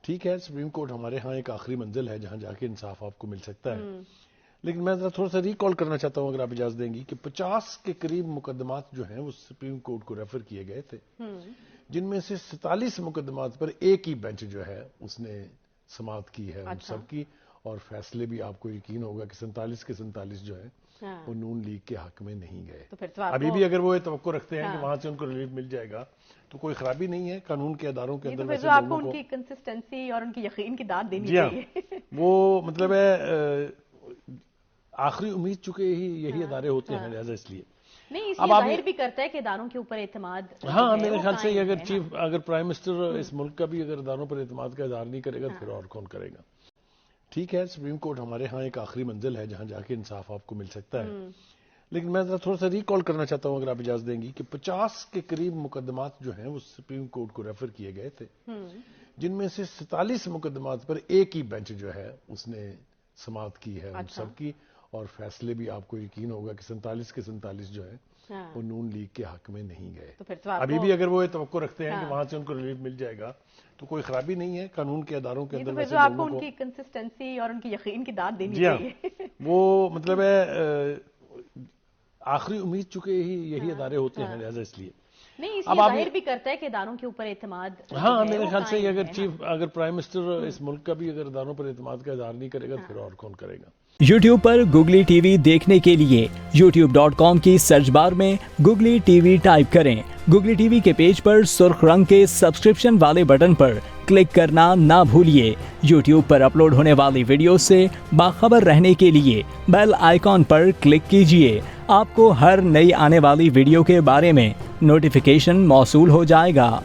ٹھیک ہے supreme court ہمارے ہاں ایک آخری منزل ہے جہاں جا کے انصاف آپ کو مل سکتا ہے، لیکن میں ذرا تھوڑا سا ریکال کرنا چاہتا ہوں اگر آپ اجازت دیں گی کہ 50 کے قریب مقدمات جو ہیں وہ سپریم کورٹ کو ریفر کیے گئے تھے، جن میں سے 47 مقدمات پر ایک ہی بینچ جو ہے اس نے سماعت کی ہے ان سب کی، اور فیصلے بھی آپ کو یقین ہوگا کہ 47 کے 47 جو ہیں وہ نون لیگ کے حق میں نہیں گئے۔ ابھی بھی اگر وہ یہ توقع رکھتے ہیں کہ وہاں سے ان کو ریلیف مل جائے گا تو کوئی خرابی نہیں ہے، قانون کے اداروں کے اندر ویسے آپ کو ان کی کنسسٹنسی اور ان کی یقین کی داد دینی چاہیے۔ وہ مطلب ہے آخری امید چکے ہی یہی ادارے ہوتے ہیں، لہذا اس لیے نہیں اس لیے ظاہر بھی کرتا ہے کہ اداروں کے اوپر اعتماد ہاں میرے خیال سے اگر پرائم منسٹر اس ملک کا بھی اگر اداروں پر اعتماد کا اظہار نہیں کرے گا پھر اور کون کرے گا۔ ٹھیک ہے سپریم کورٹ ہمارے ہاں ایک آخری منزل ہے جہاں جا کے انصاف آپ کو مل سکتا ہے، لیکن میں ذرا تھوڑا سا ریکال کرنا چاہتا ہوں اگر آپ اجازت دیں گی کہ 50 کے قریب مقدمات جو ہیں وہ سپریم کورٹ کو ریفر کیے گئے تھے، جن میں سے 47 مقدمات پر ایک ہی بینچ جو ہے اس نے سماعت کی ہے ان سب کی، اور فیصلے بھی آپ کو یقین ہوگا کہ 47 کے 47 جو ہیں وہ نون لیگ کے حق میں نہیں گئے۔ ابھی بھی اگر وہ یہ توقع رکھتے ہیں کہ وہاں سے ان کو ریلیف مل جائے گا تو کوئی خرابی نہیں ہے، قانون کے اداروں کے اندر ویسے آپ کو ان کی کنسسٹنسی اور ان کی یقین کی داد دینی چاہیے۔ وہ مطلب ہے آخری امید چکے ہی یہی ادارے ہوتے ہیں، لہذا اس لیے نہیں اس لیے ظاہر بھی کرتا ہے کہ اداروں کے اوپر اعتماد ہاں میرے خیال سے اگر پرائم منسٹر اس ملک کا بھی اگر اداروں پر اعتماد کا اظہار نہیں کرے گا پھر اور کون کرے گا۔ یوٹیوب پر گوگلی ٹی وی دیکھنے کے لیے youtube.com کی سرچ بار میں گوگلی ٹی وی ٹائپ کریں۔ گوگلی ٹی وی کے پیج پر سرخ رنگ کے سبسکرپشن والے بٹن پر کلک کرنا نہ بھولیے۔ یوٹیوب پر اپلوڈ ہونے والی ویڈیو سے باخبر رہنے کے لیے بیل آئیکن پر کلک کیجیے۔ آپ کو ہر نئی آنے والی ویڈیو کے بارے میں نوٹیفیکیشن موصول ہو جائے گا۔